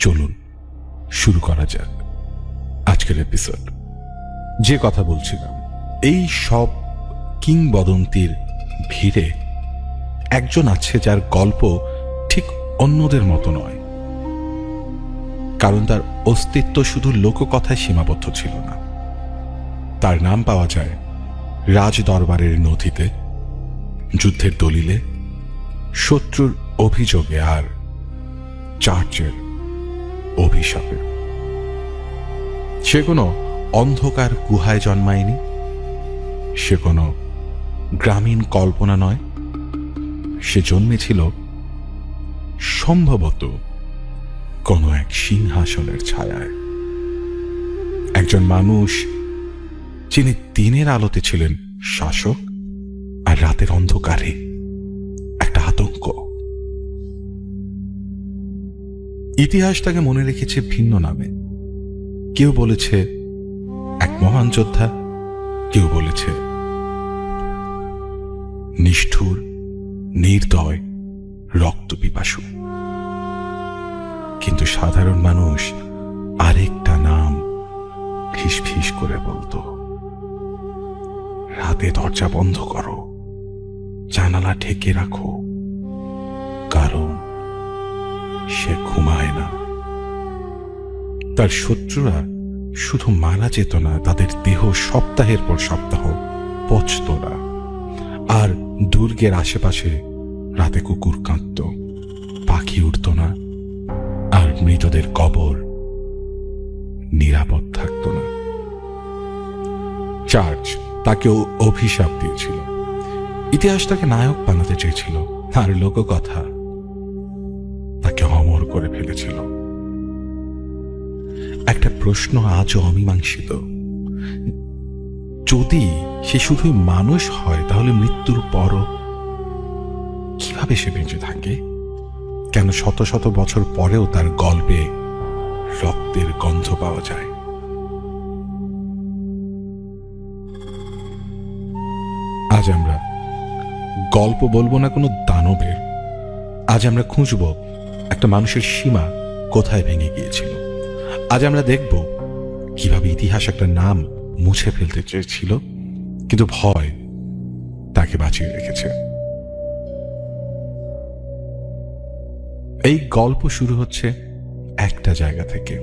চলুন শুরু করা যাক আজকের এপিসোড। যে কথা বলছিলাম, এই সব কিংবদন্তির ভিড়ে একজন আছে যার গল্প ঠিক অন্যদের মতো নয়, কারণ তার অস্তিত্ব শুধু লোককথায় সীমাবদ্ধ ছিল না। তার নাম পাওয়া যায় রাজ দরবারের নথিতে, যুদ্ধের দলিলে, শত্রুর অভিযোগে আর চার্চের অভিশাপে। সে কোনো অন্ধকার গুহায় জন্মায়নি, সে কোনো গ্রামীণ কল্পনা নয়, সে জন্মেছিল সম্ভবত কোনো এক সিংহাসনের ছায়ায়। একজন মানুষ যিনি দিনের আলোতে ছিলেন শাসক আর রাতের অন্ধকারে একটা আতঙ্ক। ইতিহাস তাকে মনে রেখেছে ভিন্ন নামে। কেউ বলেছে এক মহান যোদ্ধা, কেউ বলেছে নিষ্ঠুর, নির্দয়, রক্তপিপাসু। কিন্তু সাধারণ মানুষ আরেকটা নাম ফিস ফিস করে বলতো, রাতে দরজা বন্ধ করো, জানালা ঢেকে রাখো, কারণ সে ঘুমায় না। তার শত্রুরা শুধু মারা যেত না, তাদের দেহ সপ্তাহের পর সপ্তাহ পচত না। আর দুর্গের আশেপাশে রাতে কুকুর কাঁদত, পাখি উড়ত না, আর মৃতদের কবর নিরাপদ থাকত না। চার্চ তাকেও অভিশাপ দিয়েছিল, ইতিহাস তাকে নায়ক বানাতে চেয়েছিল, আর লোককথা তাকে অমর করে ফেলেছিল। একটা প্রশ্ন আজও অমীমাংসিত, যদি সে শুধু মানুষ হয় তাহলে মৃত্যুর পরও কিভাবে সে বেঁচে থাকে? কেন শত শত বছর পরেও তার গল্পে রক্তের গন্ধ পাওয়া যায়? আজ আমরা গল্প বলবো না কোনো দানবের, আজ আমরা খুঁজব একটা মানুষের সীমা কোথায় ভেঙে গিয়েছিল। আজ আমরা দেখব কিভাবে ইতিহাস একটা নাম মুছে ফেলতে চেয়েছিল, কিন্তু ভয় তাকে বাঁচিয়ে রেখেছে। এই গল্প শুরু হচ্ছে একটা জায়গা থেকে,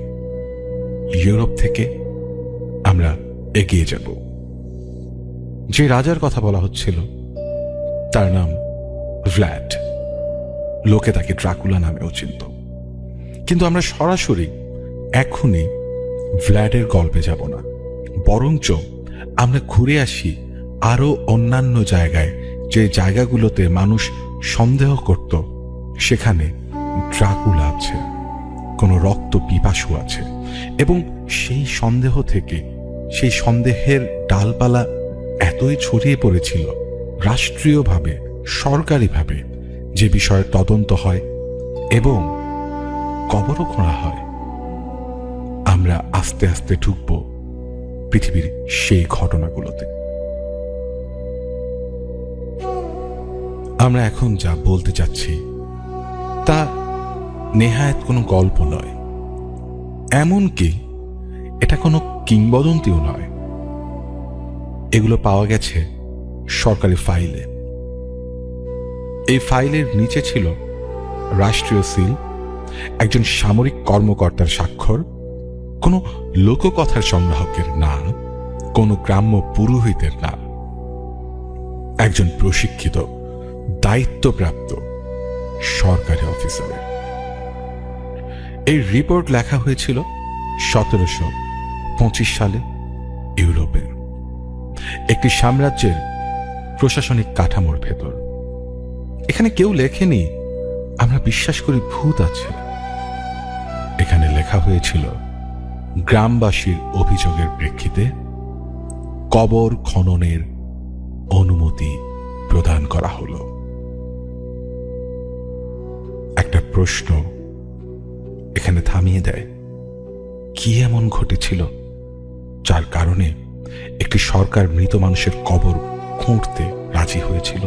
ইউরোপ থেকে। আমরা এগিয়ে যাব। যে রাজার কথা বলা হচ্ছিল তার নাম ভ্ল্যাড। লোকে তাকে ড্রাকুলা নামেও চিনত। কিন্তু আমরা সরাসরি এখনই ভ্ল্যাডের গল্পে যাব না, বরঞ্চ আমরা ঘুরে আসি আরো অন্যান্য জায়গায়, যে জায়গাগুলোতে মানুষ সন্দেহ করত সেখানে ড্রাকুলা আছে, কোনো রক্ত পিপাসু আছে। এবং সেই সন্দেহ থেকে, সেই সন্দেহের ডালপালা এতই ছড়িয়ে পড়েছিল রাষ্ট্রীয়ভাবে, সরকারিভাবে, যে বিষয়ের তদন্ত হয় এবং কবরও খোঁড়া হয়। আমরা আস্তে আস্তে ঢুকব পৃথিবীর সেই ঘটনাগুলোতে। আমরা এখন যা বলতে চাচ্ছি তা নেহায়েত কোনো গল্প নয়, এমনকি এটা কোনো কিংবদন্তিও নয়। এগুলো পাওয়া গেছে সরকারি ফাইলে। এই ফাইলের নিচে ছিল রাষ্ট্রীয় সিল, একজন সামরিক কর্মকর্তার স্বাক্ষর, কোনো লোককথার সংগ্রাহকের নাম, কোনো গ্রাম্য পুরোহিতের নাম, একজন প্রশিক্ষিত দায়িত্বপ্রাপ্ত সরকারি অফিসারের। এই রিপোর্ট লেখা হয়েছিল 1725 সালে ইউরোপে, একটি সাম্রাজ্যের প্রশাসনিক কাঠামোর ভেতর। এখানে কেউ লেখেনি আমরা বিশ্বাস করি ভূত আছে। এখানে লেখা হয়েছিল গ্রামবাসীর অভিযোগের প্রেক্ষিতে কবর খননের অনুমতি প্রদান করা হলো। একটা প্রশ্ন এখানে থামিয়ে দেয়, কি এমন ঘটেছিল যার কারণে একটি সরকার মৃত মানুষের কবর খুঁড়তে রাজি হয়েছিল?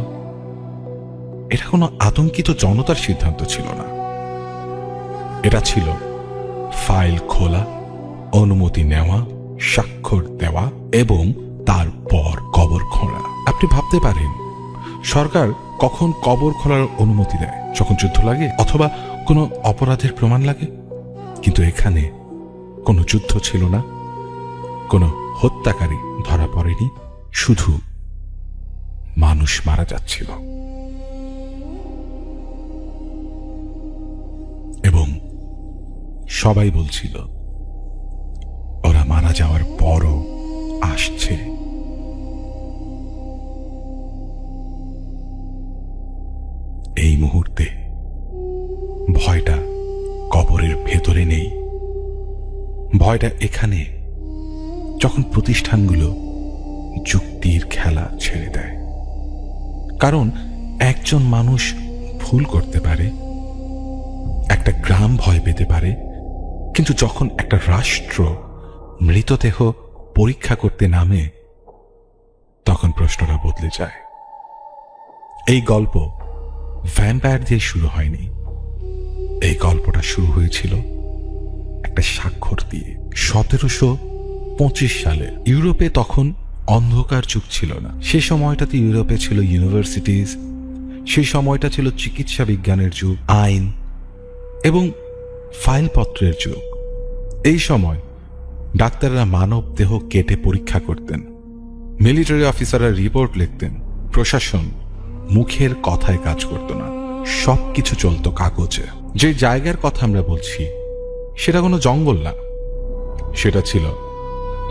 এটা কোনো আতঙ্কিত জনতার সিদ্ধান্ত ছিল না, এটা ছিল ফাইল খোলা, অনুমতি নেওয়া, স্বাক্ষর দেওয়া এবং তারপর কবর খোঁড়া। আপনি ভাবতে পারেন সরকার কখন কবর খোঁড়ার অনুমতি দেয়? যখন যুদ্ধ লাগে অথবা কোনো অপরাধের প্রমাণ লাগে। কিন্তু এখানে কোনো যুদ্ধ ছিল না, কোনো হত্যাকারী ধরা পড়েনি, শুধু মানুষ মারা যাচ্ছিল। এবং সবাই বলছিল ওরা মারা যাওয়ার পরও আসছে। এই মুহূর্তে ভয়টা কবরের ভেতরে নেই, ভয়টা এখানে, যখন প্রতিষ্ঠানগুলো যুক্তির খেলা ছেড়ে দেয়। কারণ একজন মানুষ ভুল করতে পারে, একটা গ্রাম ভয় পেতে পারে, কিন্তু যখন একটা রাষ্ট্র মৃতদেহ পরীক্ষা করতে নামে তখন প্রশ্নটা বদলে যায়। এই গল্প ভ্যাম্পায়ার দিয়ে শুরু হয়নি, এই গল্পটা শুরু হয়েছিল একটা স্বাক্ষর দিয়ে। 1725 সালে ইউরোপে তখন অন্ধকার যুগ ছিল না। সে সময়টাতে ইউরোপে ছিল ইউনিভার্সিটিজ, সেই সময়টা ছিল চিকিৎসা বিজ্ঞানের যুগ, আইন এবং ফাইলপত্রের যুগ। এই সময় ডাক্তাররা মানব দেহ কেটে পরীক্ষা করতেন, মিলিটারি অফিসাররা রিপোর্ট লিখতেন, প্রশাসন মুখের কথায় কাজ করত না, সবকিছু চলত কাগজে। যে জায়গার কথা আমরা বলছি সেটা কোনো জঙ্গল না, সেটা ছিল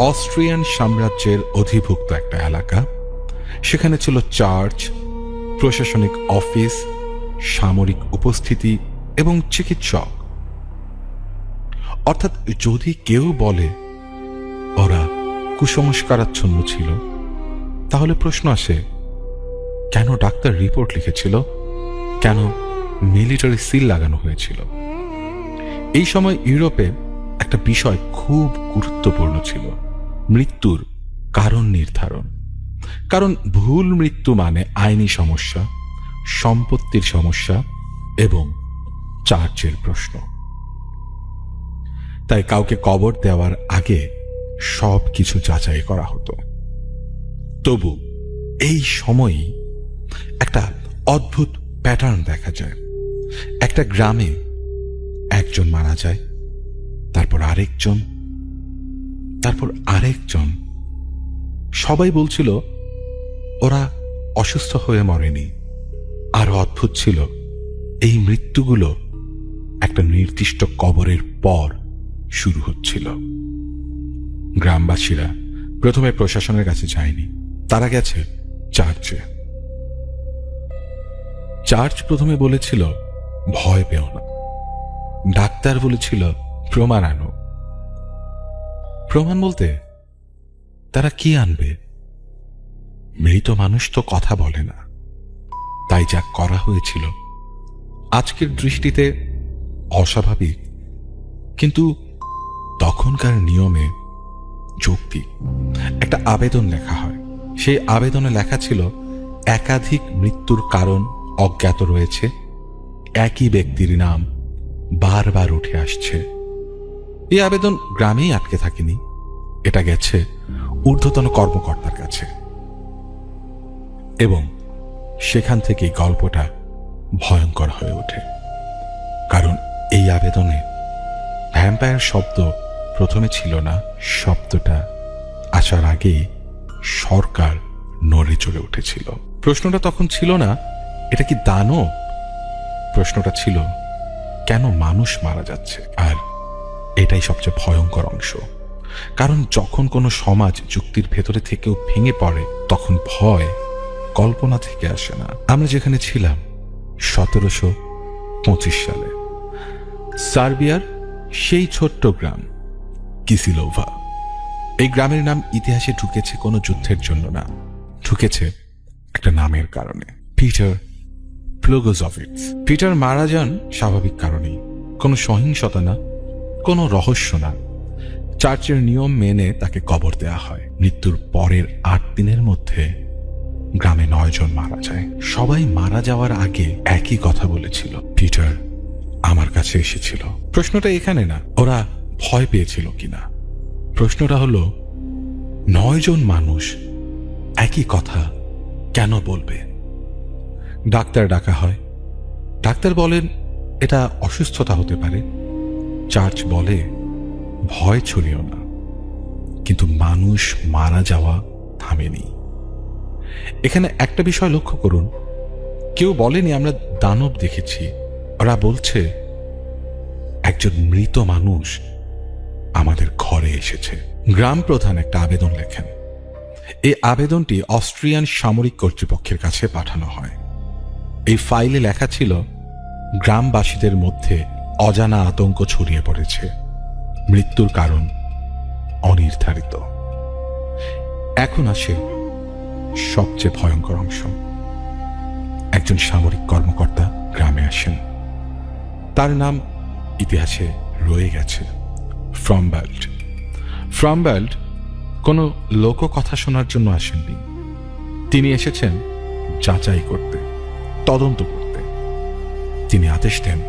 অস্ট্রিয়ান সাম্রাজ্যের অধিভুক্ত একটা এলাকা। সেখানে ছিল চার্চ, প্রশাসনিক অফিস, সামরিক উপস্থিতি এবং চিকিৎসক। অর্থাৎ যদি কেউ বলে ওরা কুসংস্কারাচ্ছন্ন ছিল, তাহলে প্রশ্ন আসে কেন ডাক্তার রিপোর্ট লিখেছিল, কেন মিলিটারি সিল লাগানো হয়েছিল। এই সময় ইউরোপে একটা বিষয় খুব গুরুত্বপূর্ণ ছিল, মৃত্যুর কারণ নির্ধারণ। কারণ ভুল মৃত্যু মানে আইনি সমস্যা, সম্পত্তির সমস্যা এবং চার্চের প্রশ্ন। তাই কাউকে কবর দেওয়ার আগে সব কিছু যাচাই করা হতো। তবু এই সময়ই একটা অদ্ভুত প্যাটার্ন দেখা যায়। একটা গ্রামে একজন মারা যায়, তারপর আরেকজন, তারপর আরেকজন। সবাই বলছিল ওরা অসুস্থ হয়ে মরেনি। আরো অদ্ভুত ছিল এই মৃত্যুগুলো একটা নির্দিষ্ট কবরের পর শুরু হচ্ছিল। গ্রামবাসীরা প্রথমে প্রশাসনের কাছে যায়নি, তারা গেছে চার্চে। চার্চ প্রথমে বলেছিল ভয় পেও না, ডাক্তার বলেছিল প্রমাণ আনো। প্রমাণ বলতে তারা কি আনবে? মৃত মানুষ তো কথা বলে না। তাই যা করা হয়েছিল আজকের দৃষ্টিতে অস্বাভাবিক, কিন্তু তখনকার নিয়মে যৌক্তিক। একটা আবেদন লেখা হয়, সেই আবেদনে লেখা ছিল একাধিক মৃত্যুর কারণ অজ্ঞাত রয়েছে, একই ব্যক্তির নাম বারবার উঠে আসছে। এই আবেদন গ্রামেই আটকে থাকেনি, এটা গেছে ঊর্ধ্বতন কর্মকর্তার কাছে এবং সেখান থেকেই গল্পটা ভয়ঙ্কর হয়ে ওঠে। কারণ এই আবেদনে ভ্যাম্পায়ার শব্দ প্রথমে ছিল না, শব্দটা আসার আগেই সরকার নড়ে চড়ে উঠেছিল। প্রশ্নটা তখন ছিল না এটা কি দানব, প্রশ্নটা ছিল কেন মানুষ মারা যাচ্ছে। আর এটাই সবচেয়ে ভয়ঙ্কর অংশ, কারণ যখন কোনো সমাজ যুক্তির ভেতরে থেকেও ভেঙে পড়ে তখন ভয় কল্পনা থেকে আসে না। আমরা যেখানে ছিলাম 1725 সালে সার্বিয়ার সেই ছোট্ট গ্রাম কিসিলোভা। এই গ্রামের নাম ইতিহাসে ঢুকেছে কোনো যুদ্ধের জন্য না, ঢুকেছে একটা নামের কারণে, পিটার প্লোগোজভিটস। পিটার মারা যান স্বাভাবিক কারণেই, কোনো সহিংসতা না, কোনো রহস্য না। চার্চের নিয়ম মেনে তাকে কবর দেয়া হয়। মৃত্যুর পরের 8 দিনের মধ্যে গ্রামে 9 জন মারা যায়। সবাই মারা যাওয়ার আগে একই কথা বলেছিল, পিটার আমার কাছে এসেছিল। প্রশ্নটা এখানে না ওরা ভয় পেয়েছিল কিনা, প্রশ্নটা হলো 9 জন মানুষ একই কথা কেন বলবে? ডাক্তার ডাকা হয়, ডাক্তার বলেন এটা অসুস্থতা হতে পারে। চার্চ বলে ভয় ছড়িও না, কিন্তু মানুষ মারা যাওয়া থামেনি। এখানে একটা বিষয় লক্ষ্য করুন, কেউ বলেনি আমরা দানব দেখেছি, ওরা বলছে একজন মৃত মানুষ আমাদের ঘরে এসেছে। গ্রাম প্রধান একটা আবেদন লেখেন। এই আবেদনটি অস্ট্রিয়ান সামরিক কর্তৃপক্ষের কাছে পাঠানো হয়। এই ফাইলে লেখা ছিল গ্রামবাসীদের মধ্যে অজানা আতঙ্ক ছড়িয়ে পড়েছে, মৃত্যুর কারণ অনির্ধারিত। এখন আসে সবচেয়ে ভয়ঙ্কর অংশ। একজন সামরিক কর্মকর্তা গ্রামে আসেন, তার নাম ইতিহাসে রয়ে গেছে, ফ্রমবাল্ড। ফ্রমবাল্ড কোনো লোককথা শোনার জন্য আসেননি, তিনি এসেছেন যাচাই করতে, তদন্ত করতে। তিনি আদেশ দেন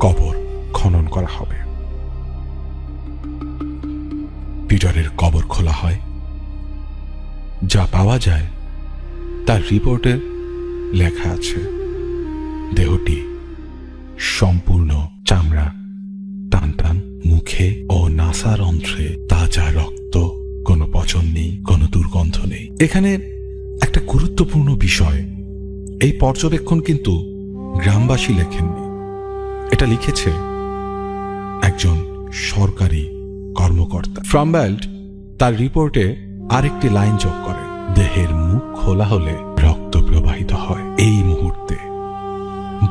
কবর খনন করা হবে। পিটারের কবর খোলা হয়। যা পাওয়া যায় তার রিপোর্টে লেখা আছে দেহটি সম্পূর্ণ চামড়া, টান টান, মুখে ও নাসার অন্ত্রে তাজা রক্ত, কোনো পচন নেই, কোনো দুর্গন্ধ নেই। এখানে একটা গুরুত্বপূর্ণ বিষয়, এই পর্যবেক্ষণ কিন্তু গ্রামবাসী লেখেননি, এটা লিখেছে একজন সরকারি কর্মকর্তা। ফ্রমবাল্ড তার রিপোর্টে আরেকটি লাইন যোগ করে, দেহের মুখ খোলা হলে রক্ত প্রবাহিত হয়। এই মুহূর্তে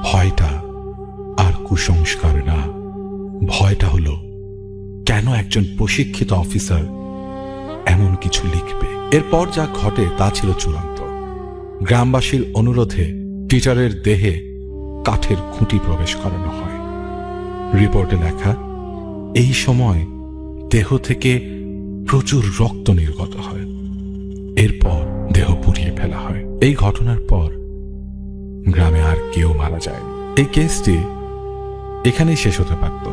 ভয়টা আর কুসংস্কার না, ভয়টা হলো কেন একজন প্রশিক্ষিত অফিসার এমন কিছু লিখবে। এরপর যা ঘটে তা ছিল চূড়ান্ত। গ্রামবাসীর অনুরোধে পিটারের দেহে কাঠের খুঁটি প্রবেশ করানো হয়। রিপোর্টে লেখা, এই সময় দেহ থেকে প্রচুর রক্ত নির্গত হয়। এরপর দেহ পুড়িয়ে ফেলা হয়। এই ঘটনার পর গ্রামে আর কেউ মারা যায়নি। এই কেসটি এখানেই শেষ হতে পারত।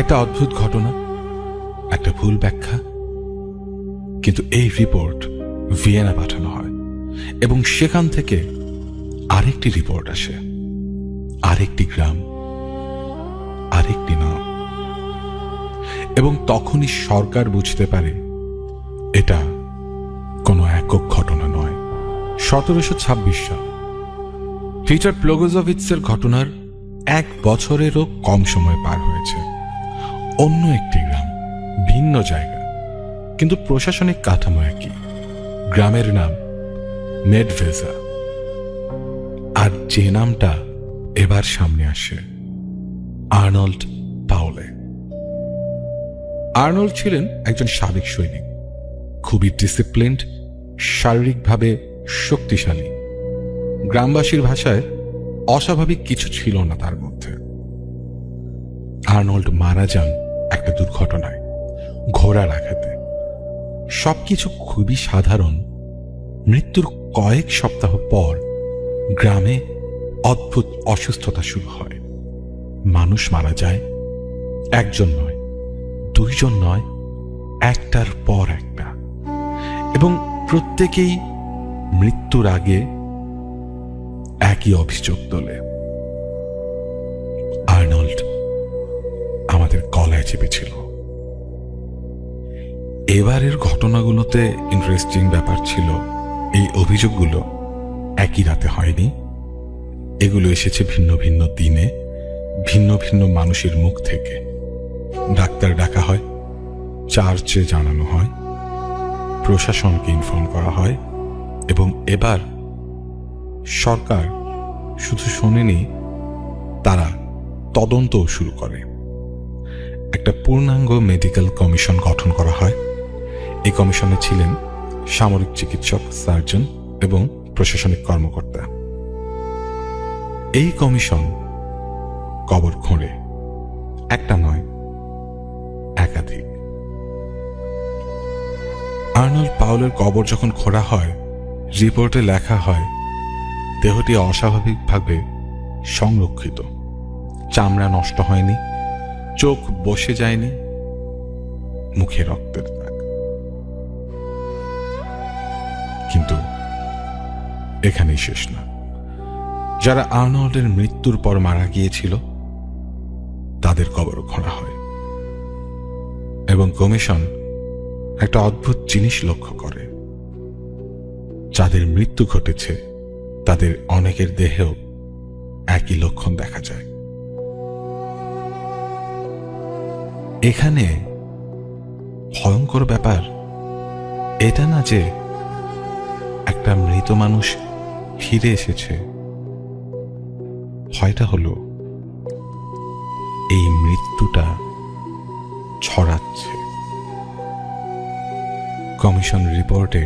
একটা অদ্ভুত ঘটনা, একটা ভুল ব্যাখ্যা। কিন্তু এই রিপোর্ট ভিয়েনা পাঠানো হয় এবং সেখান থেকে আরেকটি রিপোর্ট আসে, আরেকটি গ্রাম, আরেকটি নাম। এবং তখনই সরকার বুঝতে পারে এটা কোনো একক ঘটনা নয়। 1726 সাল, পিটার প্লোগোজোভিৎসের ঘটনার 1 বছরেরও কম সময় পার হয়েছে। অন্য একটি গ্রাম, ভিন্ন জায়গা, কিন্তু প্রশাসনিক কাঠামো একই। গ্রামের নাম মেডভেজা। আর যে নামটা এবার সামনে আসে, আর্নল্ড পাউলে। আর্নল্ড ছিলেন একজন সাবেক সৈনিক, খুবই ডিসিপ্লিনড, শারীরিকভাবে শক্তিশালী। গ্রামবাসীর ভাষায় অস্বাভাবিক কিছু ছিল না তার মধ্যে। আর্নল্ড মারা যান একটা দুর্ঘটনায়, ঘোড়ার আঘাতে। সবকিছু খুবই সাধারণ। মৃত্যুর কয়েক সপ্তাহ পর গ্রামে অদ্ভুত অসুস্থতা শুরু হয়। মানুষ মারা যায়, একজন নয়, 2 জন নয়, একটার পর একটা। এবং প্রত্যেকেই মৃত্যুর আগে একই অভিযোগ তোলে, আর্নল্ড আমাদের গলায় চেপেছিল। এবারের ঘটনাগুলোতে ইন্টারেস্টিং ব্যাপার ছিল, এই অভিযোগগুলো একই রাতে হয়নি। এগুলো এসেছে ভিন্ন ভিন্ন দিনে, ভিন্ন ভিন্ন মানুষের মুখ থেকে। ডাক্তার ডাকা হয়, চার্চে জানানো হয়, প্রশাসনকে ইনফর্ম করা হয়, এবং এবার সরকার শুধু শোনেনি, তারা তদন্তও শুরু করে। একটা পূর্ণাঙ্গ মেডিকেল কমিশন গঠন করা হয়। এই কমিশনে ছিলেন সামরিক চিকিৎসক, সার্জন এবং প্রশাসনিক কর্মকর্তা। এই কমিশন কবর খোঁড়ে, একটা নয়, একাধিক। আর্নল্ড পাউলের কবর যখন খোঁড়া হয়, রিপোর্টে লেখা হয় দেহটি অস্বাভাবিকভাবে সংরক্ষিত। চামড়া নষ্ট হয়নি, চোখ বসে যায়নি, মুখে রক্তের দাগ। কিন্তু এখানেই শেষ না। যারা আর্নল্ডের মৃত্যুর পর মারা গিয়েছিল তাদের কবর খোঁড়া হয় এবং কমিশন একটা অদ্ভুত জিনিস লক্ষ্য করে। যাদের মৃত্যু ঘটেছে তাদের অনেকের দেহেও একই লক্ষণ দেখা যায়। এখানে ভয়ঙ্কর ব্যাপার এটা না যে একটা মৃত মানুষ ফিরে এসেছে, ভয়টা হলো এই মৃত্যুটা ছড়াচ্ছে। কমিশন রিপোর্টে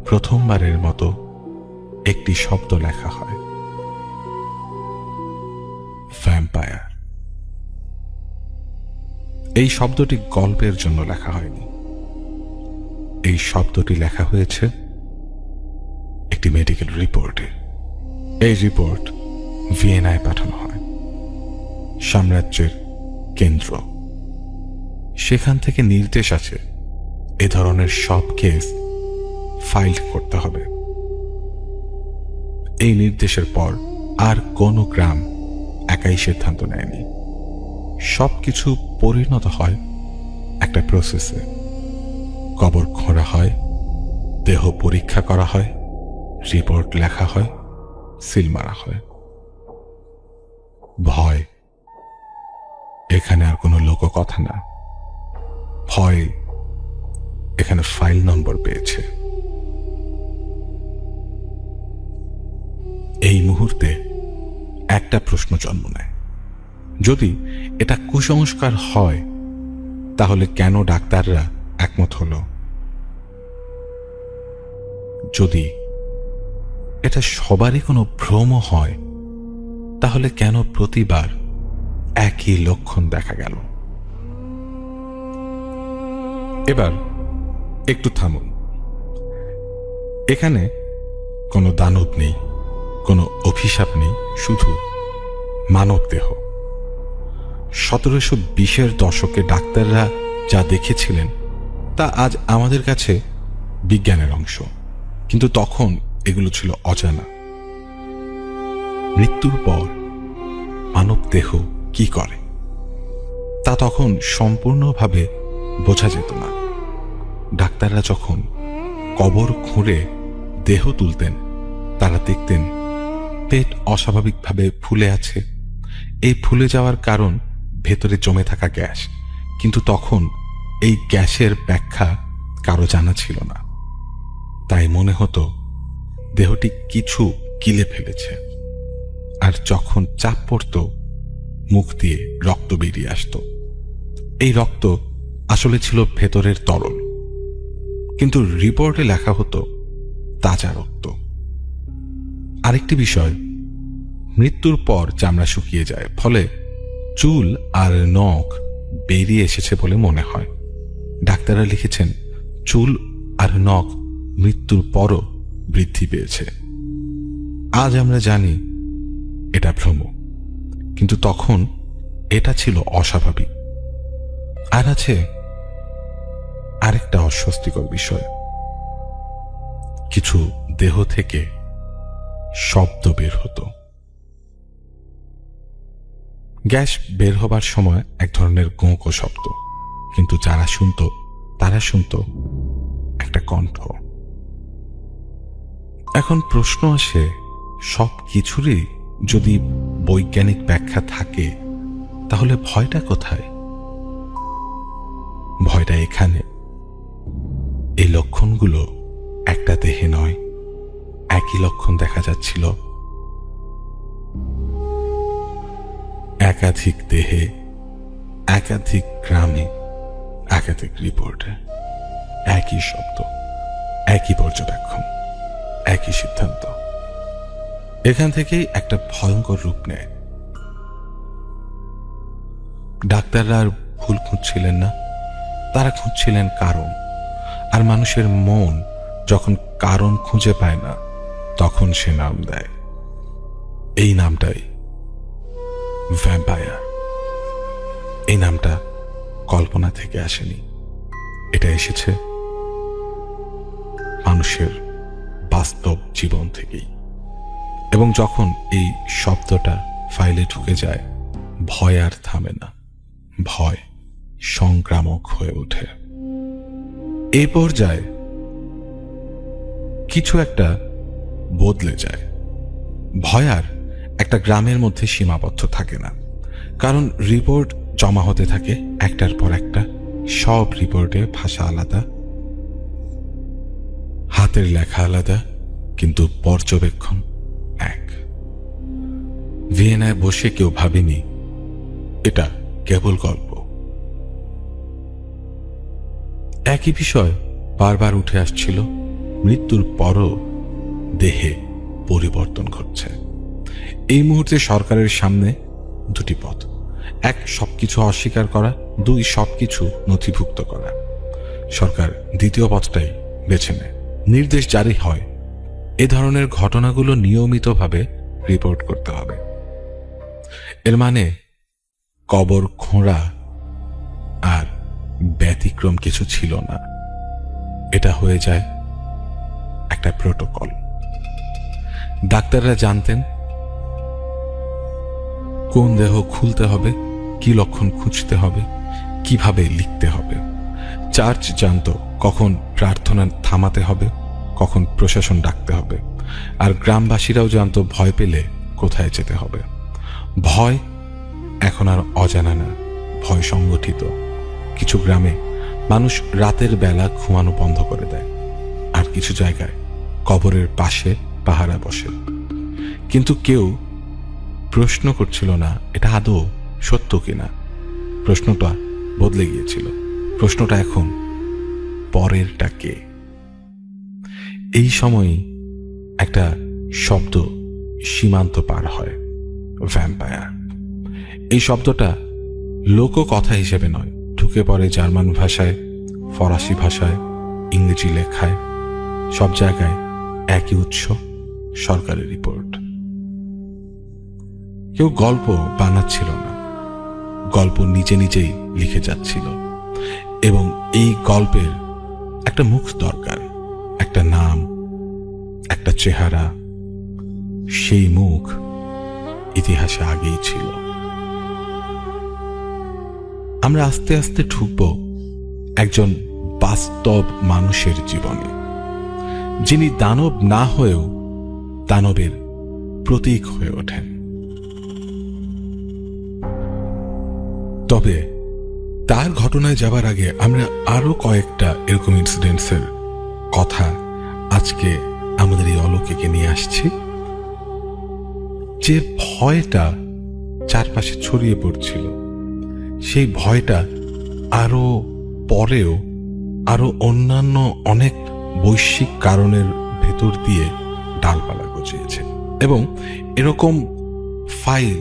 প্রথমবারের মতো একটি শব্দ লেখা হয়, ভ্যাম্পায়ার। এই শব্দটি গল্পের জন্য লেখা হয়নি, এই শব্দটি লেখা হয়েছে একটি মেডিকেল রিপোর্টে। এই রিপোর্ট ভিয়েনায় পাঠানো হয়, সাম্রাজ্যের কেন্দ্র। সেখান থেকে নির্দেশ আছে এ ধরনের সব কেস ফাইল করতে হবে। এই নির্দেশের পর আর কোনো গ্রাম একাই সিদ্ধান্ত নেয়নি, সবকিছু পরিণত হয় একটা প্রসেসে। কবর খোঁড়া হয়, দেহ পরীক্ষা করা হয়, রিপোর্ট লেখা হয়, সিল মারা হয়। ভয় এখানে আর কোনো লোককথা না, ভয় এখানে ফাইল নম্বর পেয়েছে। এই মুহূর্তে একটা প্রশ্ন জন্ম নেয়, যদি এটা কুসংস্কার হয় তাহলে কেন ডাক্তাররা একমত হলো? যদি এটা সবারই কোনো ভ্রম হয় তাহলে কেন প্রতিবার একই লক্ষণ দেখা গেল? এবার একটু থামুন। এখানে কোনো দানব নেই, কোনো অভিশাপ নেই, শুধু মানব দেহ। 1720-এর দশকে ডাক্তাররা যা দেখেছিলেন তা আজ আমাদের কাছে বিজ্ঞানের অংশ, কিন্তু তখন এগুলো ছিল অজানা। মৃত্যুর পর মানব দেহ কি করে তা তখন সম্পূর্ণভাবে বোঝা যেত না। ডাক্তাররা যখন কবর খুঁড়ে দেহ তুলতেন তারা দেখতেন পেট অস্বাভাবিকভাবে ফুলে আছে। এই ফুলে যাওয়ার কারণ ভেতরে জমে থাকা গ্যাস, কিন্তু তখন এই গ্যাসের ব্যাখ্যা কারো জানা ছিল না। তাই মনে হতো দেহটি কিছু গিলে ফেলেছে, আর যখন চাপ পড়ত মুখ দিয়ে রক্ত বেরিয়ে আসত। এই রক্ত আসলে ছিল ভেতরের তরল, কিন্তু রিপোর্টে লেখা হতো তাজা রক্ত। আরেকটি বিষয়, মৃত্যুর পর চামড়া শুকিয়ে যায়, ফলে চুল আর নখ বেরিয়ে এসেছে বলে মনে হয়। ডাক্তাররা লিখেছেন চুল আর নখ মৃত্যুর পরও বৃদ্ধি পেয়েছে। আজ আমরা জানি এটা ভ্রম, কিন্তু তখন এটা ছিল অস্বাভাবিক। আর আছে আরেকটা অস্বস্তিকর বিষয়, কিছু দেহ থেকে শব্দ বের হতো। গ্যাস বের হবার সময় এক ধরনের গোঁকো শব্দ, কিন্তু যারা শুনত তারা শুনত একটা কণ্ঠ। এখন প্রশ্ন আসে, সব কিছুরই যদি বৈজ্ঞানিক ব্যাখ্যা থাকে তাহলে ভয়টা কোথায়? ভয়টা এখানে, এই লক্ষণগুলো একটা দেহে নয়, একই লক্ষণ দেখা যাচ্ছিল একাধিক দেহে, একাধিক গ্রামে, একাধিক রিপোর্টে। একই শব্দ, একই পর্যবেক্ষণ, একই সিদ্ধান্ত। এখান থেকেই একটা ভয়ঙ্কর রূপ নেয়। ডাক্তাররা আর ভুল খুঁজছিলেন না, তারা খুঁজছিলেন কারণ। আর মানুষের মন যখন কারণ খুঁজে পায় না তখন সে নাম দেয়। এই নামটাই ভ্যাম্পায়ার এই নামটা কল্পনা থেকে আসেনি, এটা এসেছে মানুষের বাস্তব জীবন থেকেই। এবং যখন এই শব্দটা ফাইলে ঢুকে যায়, ভয় আর থামে না, ভয় সংক্রামক হয়ে ওঠে। এই পর্যায়ে কিছু একটা বদলে যায়। ভয় আর একটা গ্রামের মধ্যে সীমাবদ্ধ থাকে না, কারণ রিপোর্ট জমা হতে থাকে একটার পর একটা। সব রিপোর্টে ভাষা আলাদা, হাতের লেখা আলাদা, কিন্তু পর্যবেক্ষণ এক। ভিয়েনায় বসে কেউ ভাবেনি এটা কেবল গল্প। একই বিষয় বারবার উঠে আসছিল। মৃত্যুর পরও দেহে পরিবর্তন ঘটছে। এই মুহূর্তে সরকারের সামনে দুটি পথ: এক, সবকিছু অস্বীকার করা; দুই, সবকিছু নথিভুক্ত করা। সরকার দ্বিতীয় পথটাই বেছে নেয়। নির্দেশ জারি হয়, এ ধরনের ঘটনাগুলো নিয়মিতভাবে রিপোর্ট করতে হবে। এর মানে কবর খোঁড়া আর ব্যতিক্রম কিছু ছিল না, এটা হয়ে যায় একটা প্রোটোকল। ডাক্তাররা জানতেন কোন দেহ খুলতে হবে, কি লক্ষণ খুঁজতে হবে, কিভাবে লিখতে হবে। চার্চ জানত কখন প্রার্থনা থামাতে হবে, কখন প্রশাসন ডাকতে হবে। আর গ্রামবাসীরাও জানত ভয় পেলে কোথায় যেতে হবে। ভয় এখন আর অজানা না, ভয় সংগঠিত। কিছু গ্রামে মানুষ রাতের বেলা ঘুমানো বন্ধ করে দেয়, আর কিছু জায়গায় কবরের পাশে পাহারা বসে। কিন্তু কেউ প্রশ্ন করছিল না এটা আদৌ সত্য কিনা। প্রশ্নটা বদলে গিয়েছিল। প্রশ্নটা এখন পরেরটা কে। এই সময়ই একটা শব্দ সীমান্ত পার হয়, ভ্যাম্পায়ার। এই শব্দটা লোককথা হিসেবে নয়, ঢুকে পড়ে জার্মান ভাষায়, ফরাসি ভাষায়, ইংরেজি লেখায়। সব জায়গায় একই উৎস, সরকারি রিপোর্ট। কেউ গল্প বানাচ্ছিল না, গল্প নিজে নিজেই লিখে যাচ্ছিল। এবং এই গল্পের একটা মুখ দরকার, একটা নাম, একটা চেহারা। সেই মুখ ইতিহাসে আগেই ছিল। আমরা আস্তে আস্তে ঢুকব একজন বাস্তব মানুষের জীবনে, যিনি দানব না হয়েও দানবের প্রতীক হয়ে ওঠেন। তবে তার ঘটনায় যাবার আগে আমরা আরো কয়েকটা এরকম ইনসিডেন্টসের কথা আজকে আমাদের এই অলৌকিকে নিয়ে আসছি। যে ভয়টা চারপাশে ছড়িয়ে পড়ছিল, সেই ভয়টা আরো পরেও আরো অন্যান্য অনেক বৈশ্বিক কারণের ভেতর দিয়ে ডালপালা গজিয়েছে। এবং এরকম ফাইল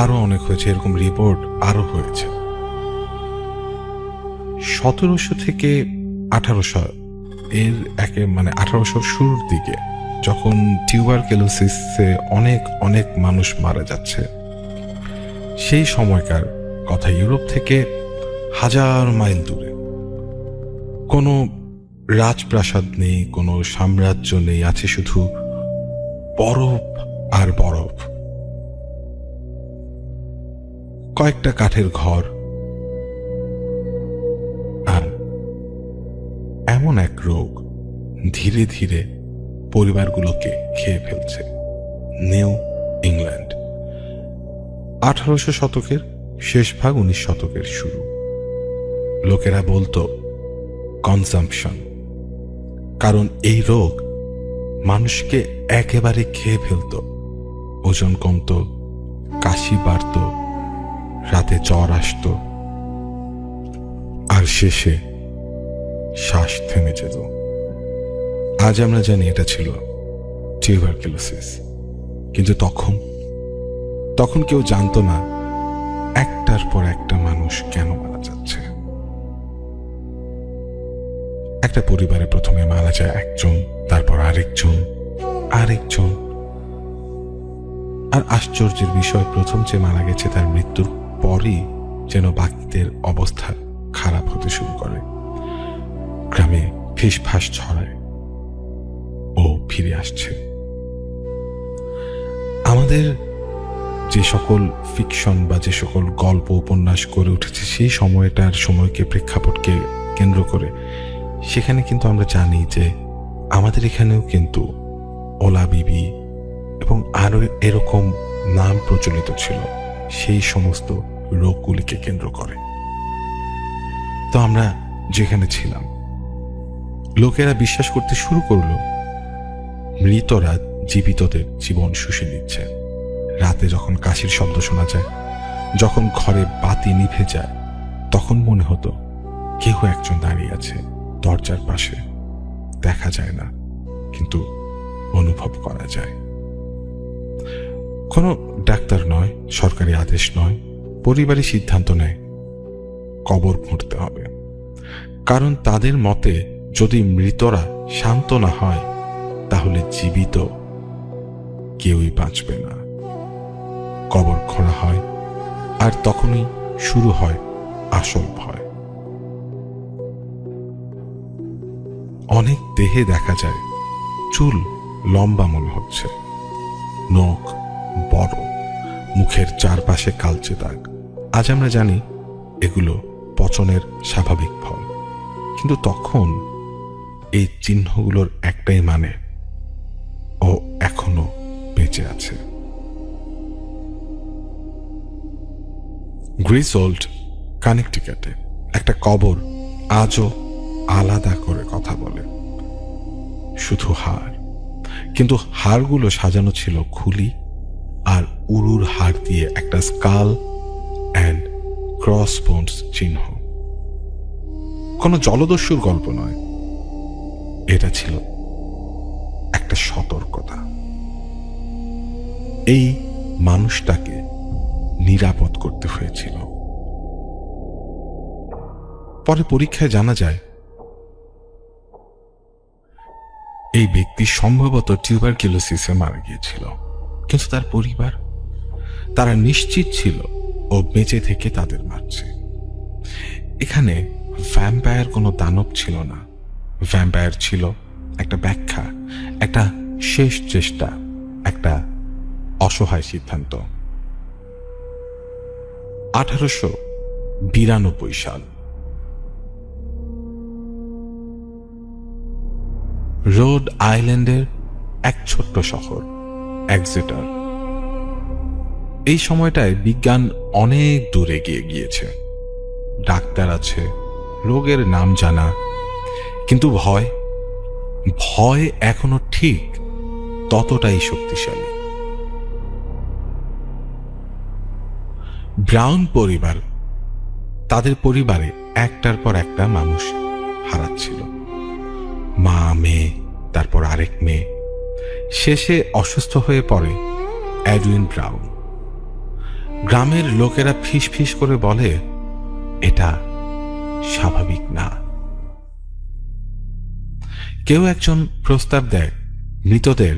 আরো অনেক হয়েছে, এরকম রিপোর্ট আরো হয়েছে। 1700 থেকে 1800 এর 1800 শুরুর দিকে, যখন টিউবারকুলোসিসে অনেক অনেক মানুষ মারা যাচ্ছে, সেই সময়কার কথা। ইউরোপ থেকে 1000 মাইল দূরে কোনো রাজপ্রাসাদ নেই, কোনো সাম্রাজ্য নেই, আছে শুধু বরফ আর বরফ। কয়েকটা কাঠের ঘর, আর এমন এক রোগ ধীরে ধীরে পরিবারগুলোকে খেয়ে ফেলছে। নিউ ইংল্যান্ড, 1800 শতকের শেষ ভাগ, 19 শতকের শুরু। লোকেরা বলতো কনজাম্পশন, কারণ এই রোগ মানুষকে একেবারে খেয়ে ফেলত। ওজন কমত, কাশি বাড়ত, রাতে জ্বর আসত, আর শেষে শ্বাস থেমে যেত। আজ আমরা জানি এটা ছিল টিউবারকুলোসিস, কিন্তু তখন কেউ জানতো না একটার পর একটা মানুষ কেন মারা যাচ্ছে। একটা পরিবারে প্রথমে মারা যায় একজন, তারপর আরেকজন, আর আশ্চর্যের বিষয়, প্রথম যে মারা গেছে তার মৃত্যুর পরই যেন বাকিদের অবস্থা খারাপ হতে শুরু করে। গ্রামে ফিসফাস ছড়ায়, ও ফিরে আসছে। আমাদের যে সকল ফিকশন বা যে সকল গল্প উপন্যাস করে উঠেছে সেই সময়কে প্রেক্ষাপটকে কেন্দ্র করে, সেখানে কিন্তু আমরা জানি যে আমাদের এখানেও কিন্তু ওলা বিবি এবং আরো এরকম নাম প্রচলিত ছিল সেই সমস্ত রোগগুলিকে কেন্দ্র করে। তো আমরা যেখানে ছিলাম, লোকেরা বিশ্বাস করতে শুরু করলো মৃতরা জীবিতদের জীবন শুষে নিচ্ছে। রাতে যখন কাশির শব্দ শোনা যায়, যখন ঘরে বাতি নিভে যায়, তখন মনে হতো কেউ একজন দাঁড়িয়ে আছে দরজার পাশে। দেখা যায় না, কিন্তু অনুভব করা যায়। কোনো ডাক্তার নয়, সরকারি আদেশ নয়, পরিবারই সিদ্ধান্ত নেয় কবর খুঁড়তে হবে। কারণ তাদের মতে যদি মৃতরা শান্ত না হয় তাহলে জীবিত কেউই বাঁচবে না। কবর খোঁড়া হয়, আর তখনই শুরু হয় আসল ভয়। অনেক দেহে দেখা যায় চুল লম্বা মনে হচ্ছে, নখ বড়, মুখের চারপাশে কালচে দাগ। আজ আমরা জানি এগুলো পচনের স্বাভাবিক ফল, কিন্তু তখন এই চিহ্নগুলোর একটাই মানে, ও এখনো বেঁচে আছে। গ্রিসওল্ড, কানেকটিকাটে একটা কবর আজও আলাদা করে কথা বলে। শুধু হাড়, কিন্তু হাড়গুলো সাজানো ছিল খুলি আর উরুর হাড় দিয়ে একটা স্কাল অ্যান্ড ক্রস বোনস চিহ্ন। কোনো জলদস্যুর গল্প নয়, এটা ছিল একটা সতর্কতা। এই মানুষটাকে নিরাপদ করতে হয়েছিল। পরে পরীক্ষায় জানা যায় এই ব্যক্তি সম্ভবত টিউবারকিউলোসিসে মারা গিয়েছিল, কিন্তু তার পরিবার, তারা নিশ্চিত ছিল ও বেঁচে থেকে তাদের মারছে। এখানে ভ্যাম্পায়ার কোনো দানব ছিল না। ভ্যাম্পায়ার ছিল একটা ব্যাখ্যা, একটা শেষ চেষ্টা, একটা অসহায় সিদ্ধান্ত। 1892 সাল, রোড আইল্যান্ডের এক ছোট্ট শহর এক্সেটার। এই সময়টায় বিজ্ঞান অনেক দূরে এগিয়ে গিয়েছে। ডাক্তার আছে, রোগের নাম জানা, কিন্তু ভয় এখনো ঠিক ততটাই শক্তিশালী। ব্রাউন পরিবার তাদের পরিবারে একটার পর একটা মানুষ হারাচ্ছিল। মা, মেয়ে, তারপর আরেক মেয়ে। শেষে অসুস্থ হয়ে পড়ে এডউইন ব্রাউন। গ্রামের লোকেরা ফিস করে বলে এটা স্বাভাবিক না। কেউ একজন প্রস্তাব দেয় মৃতদের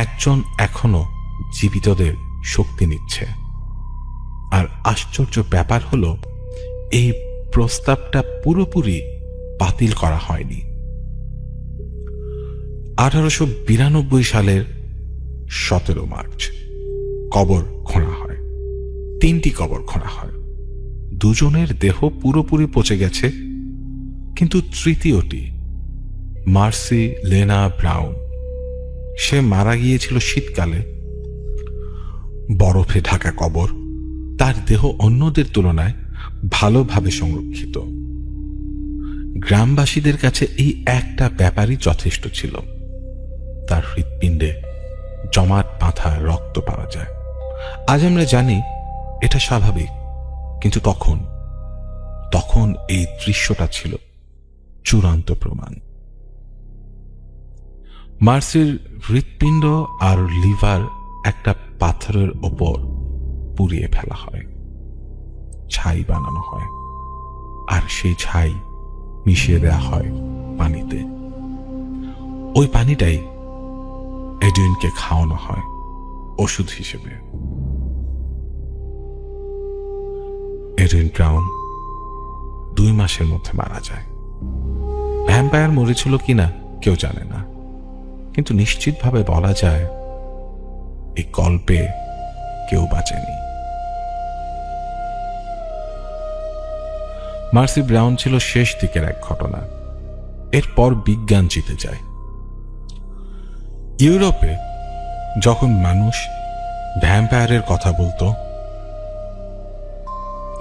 একজন এখনো জীবিতদের শক্তি নিচ্ছে। আর আশ্চর্য ব্যাপার হলো এই প্রস্তাবটা পুরোপুরি বাতিল করা হয়নি। 1892 সালের 17 মার্চ কবর খোঁড়া হয়। 3টি কবর খোঁড়া হয়। দুজনের দেহ পুরোপুরি পচে গেছে, কিন্তু তৃতীয়টি, মার্সি লেনা ব্রাউন, সে মারা গিয়েছিল শীতকালে। বরফে ঢাকা কবর, তার দেহ অন্যদের তুলনায় ভালোভাবে সংরক্ষিত। গ্রামবাসীদের কাছে এই একটা ব্যাপারই যথেষ্ট ছিল। তার হৃৎপিণ্ডে জমাট বাঁধা রক্ত পাওয়া যায়। আজ আমরা জানি এটা স্বাভাবিক, কিন্তু তখন এই দৃশ্যটা ছিল চূড়ান্ত প্রমাণ। মার্সির হৃৎপিণ্ড আর লিভার একটা পাথরের ওপর পুড়িয়ে ফেলা হয়, ছাই বানানো হয়, আর সেই ছাই মিশিয়ে দেওয়া হয় পানিতে। ওই পানিটাই এডুইনকে খাওয়ানো হয়। ওষুধ হিসেবে। এরিন ব্রাউন 2 মাসের মধ্যে মারা যায়। ভ্যাম্পায়ার মরেছিল কিনা কেউ জানে না, কিন্তু নিশ্চিতভাবে বলা যায় এই গল্পে কেউ বাঁচেনি। মার্সি ব্রাউন ছিল শেষ দিকের এক ঘটনা। এরপর বিজ্ঞান জিতে যায়। ইউরোপে যখন মানুষ ভ্যাম্পায়ারের কথা বলতো,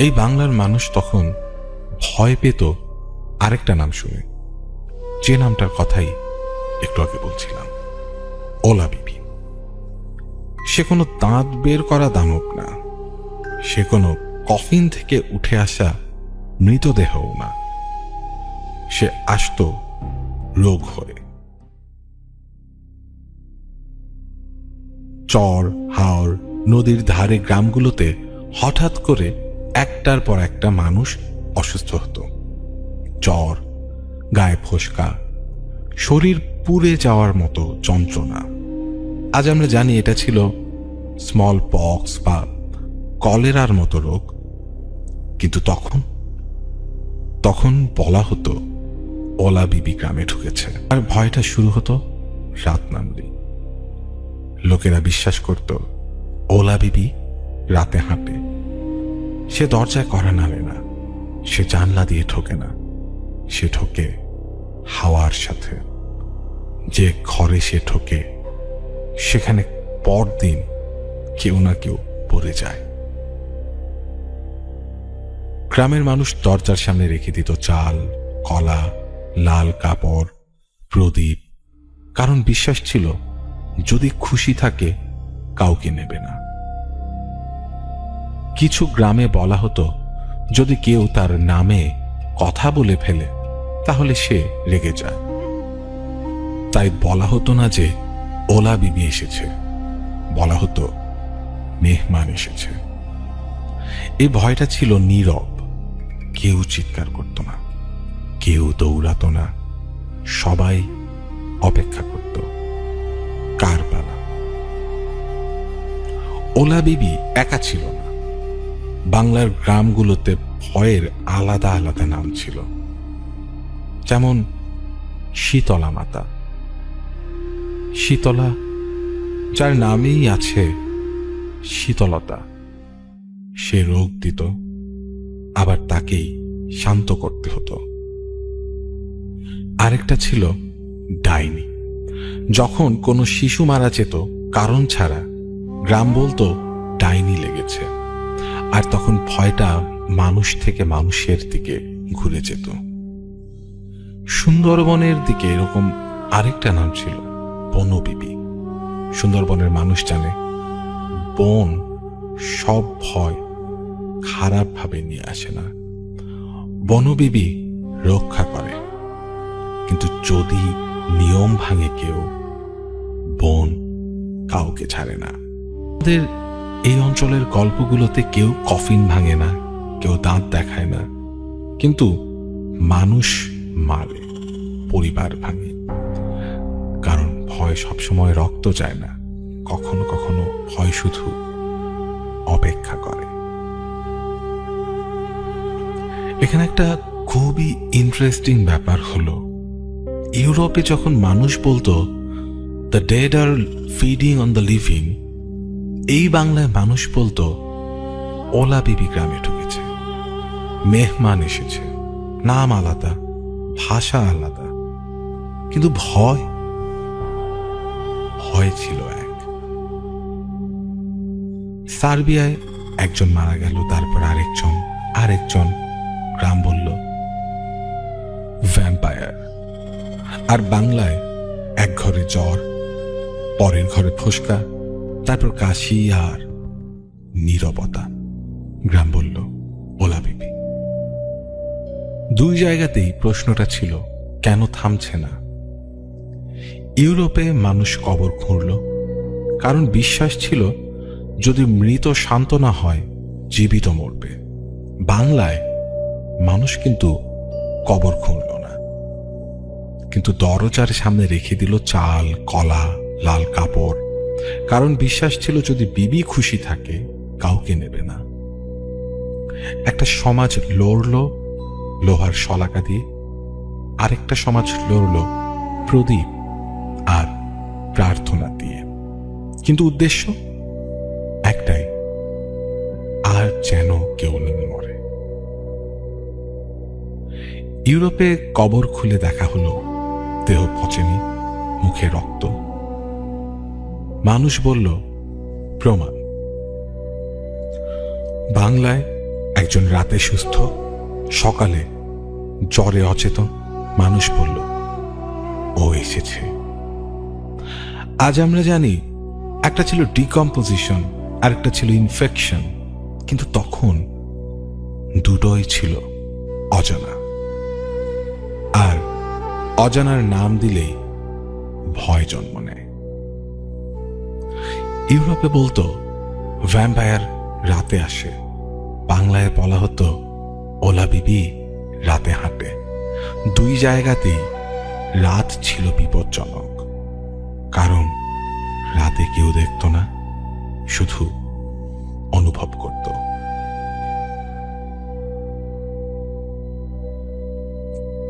এই বাংলার মানুষ তখন ভয় পেত আরেকটা নাম শুনে, যে নামটার কথাই একটু আগে বলছিলাম, ওলা বিবি। সে কোনো দাঁত বের করা দানব না, সে কোনো কফিন থেকে উঠে আসা মৃতদেহও না, সে আসতো রোগ হয়ে। চর হাওর নদীর ধারে গ্রামগুলোতে হঠাৎ করে একটার পর একটা মানুষ অসুস্থ হতো। জ্বর, গায়ে ফোসকা, শরীর পুড়ে যাওয়ার মতো যন্ত্রণা। আজ আমরা জানি এটা ছিল স্মল পক্স বা কলেরার মতো রোগ, কিন্তু তখন বলা হতো ওলা বিবি গ্রামে ঢুকেছে। আর ভয়টা শুরু হতো রাত নামলেই। লোকেরা বিশ্বাস করত ওলা বিবি রাতে হাঁটে। সে দরজায় কড়া নাড়ে না, সে জানলা দিয়ে ঢোকে না, সে ঢোকে হাওয়ার সাথে। যে ঘরে সে ঢোকে সেখানে পরদিন কেউ না কেউ পড়ে যায়। গ্রামের মানুষ দরজার সামনে রেখে দিত চাল, কলা, লাল কাপড়, প্রদীপ, কারণ বিশ্বাস ছিল যদি খুশি থাকে কাউকে নেবে না। কিছু গ্রামে বলা হতো যদি কেউ তার নামে কথা বলে ফেলে তাহলে সে রেগে যায়। তাই বলা হতো না যে ওলা বিবি এসেছে, বলা হতো মেহমান এসেছে। এই ভয়টা ছিল নীরব, কেউ চিৎকার করত না, কেউ দৌড়াতো না, সবাই অপেক্ষা করত কার পালা। ওলা বিবি একা ছিল না, বাংলার গ্রামগুলোতে ভয়ের আলাদা আলাদা নাম ছিল। যেমন শীতলা মাতা। শীতলা, যার নামেই আছে শীতলতা। সে রোগ দিত, আবার তাকেই শান্ত করতে হতো। আরেকটা ছিল ডাইনি। যখন কোনো শিশু মারা যেত কারণ ছাড়া, গ্রাম বলতো ডাইনি লেগেছে, আর তখন ভয়টা মানুষ থেকে মানুষের দিকে ঘুরে যেত। সুন্দরবনের দিকে এরকম আরেকটা নাম ছিল বনবিবি। সুন্দরবনের মানুষ জানে বন সব ভয় খারাপ ভাবে নিয়ে আসে না, বনবিবি রক্ষা করে। কিন্তু যদি নিয়ম ভাঙে কেউ, বন কাউকে ছাড়ে না। আমাদের এই অঞ্চলের গল্পগুলোতে কেউ কফিন ভাঙে না, কেউ দাঁত দেখায় না, কিন্তু মানুষ মারে, পরিবার ভাঙে। কারণ ভয় সবসময় রক্ত চায় না, কখনো কখনো ভয় শুধু অপেক্ষা করে। এখানে একটা খুবই ইন্টারেস্টিং ব্যাপার হলো, ইউরোপে যখন মানুষ বলতো the dead are feeding on the living, এই বাংলায় মানুষ বলতো ওলা বিবি গ্রামে ঢুকেছে, মেহমান এসেছে। নাম আলাদা, ভাষা আলাদা, কিন্তু ভয় ছিল এক। সার্বিয়ায় একজন মারা গেল, তারপর আরেকজন। গ্রাম বলল ভ্যাম্পায়ার। আর বাংলায় এক ঘরে জ্বর, পরের ঘরে ফোসকা, তারপর কাশি আর নীরবতা। গ্রাম বলল ওলা বিবি। দুই জায়গাতেই প্রশ্নটা ছিল কেন থামছে না। ইউরোপে মানুষ কবর খুঁড়ল, কারণ বিশ্বাস ছিল যদি মৃত শান্ত না হয় জীবিত মরবে। বাংলায় মানুষ কিন্তু কবর খুঁড়ল না, কিন্তু দরজার সামনে রেখে দিল চাল, কলা, লাল কাপড়, কারণ বিশ্বাস ছিল যদি বিবি খুশি থাকে কাউকে নেবে না। একটা সমাজ লড়ল লোহার শলাকা দিয়ে, আরেকটা সমাজ লড়ল প্রদীপ আর প্রার্থনা দিয়ে, কিন্তু উদ্দেশ্য একটাই, আর যেন কেউ নেমে মরে। ইউরোপে কবর খুলে দেখা হলো দেহ পচেনি, মুখে রক্ত। মানুষ বলল প্রমাণ। বাংলায় একজন রাতে সুস্থ, সকালে জ্বরে অচেতন মানুষ বলল ও এসেছে। আজ আমরা জানি একটা ছিল ডিকম্পোজিশন আর একটা ছিল ইনফেকশন, কিন্তু তখন দুটোই ছিল অজানা, আর অজানার নাম দিলেই ভয় জন্ম নেয়। ইউরোপে বলতো ভ্যাম্পায়ার রাতে আসে, বাংলায় বলা হতো ওলা বিবি রাতে হাঁটে। দুই জায়গাতেই রাত ছিল বিপজ্জনক, কারণ রাতে কেউ দেখত না, শুধু অনুভব করত।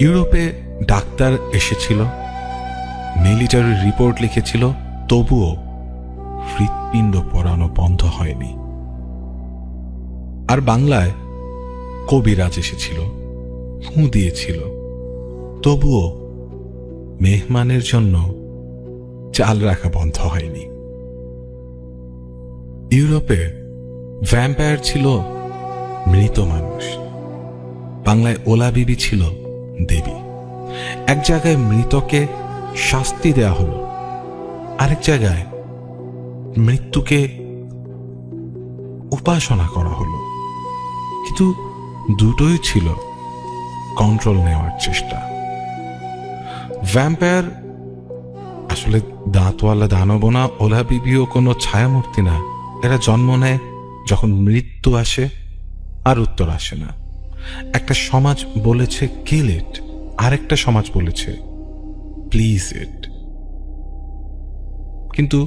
ইউরোপে ডাক্তার এসেছিল, মিলিটারি রিপোর্ট লিখেছিল, তবুও হৃৎপিণ্ড পড়ানো বন্ধ হয়নি। আর বাংলায় কবিরাজ এসেছিল, ফুঁ দিয়েছিল, তবুও মেহমানের জন্য চাল রাখা বন্ধ হয়নি। ইউরোপে ভ্যাম্পায়ার ছিল মৃত মানুষ, বাংলায় ওলা বিবি ছিল দেবী। এক জায়গায় মৃতকে শাস্তি দেয়া হলো, আরেক জায়গায় মৃত্যুকে উপাসনা করা হলো, কিন্তু দুটোই ছিল কন্ট্রোল নেওয়ার চেষ্টা। ভ্যাম্পায়ার আসলে দাঁতওয়ালা দানব না, ওলা বিবিও কোনো ছায়ামূর্তি না। এরা জন্ম নেয় যখন মৃত্যু আসে আর উত্তর আসে না। একটা সমাজ বলেছে কিল ইট, আরেকটা সমাজ বলেছে প্লিজ ইট। কিন্তু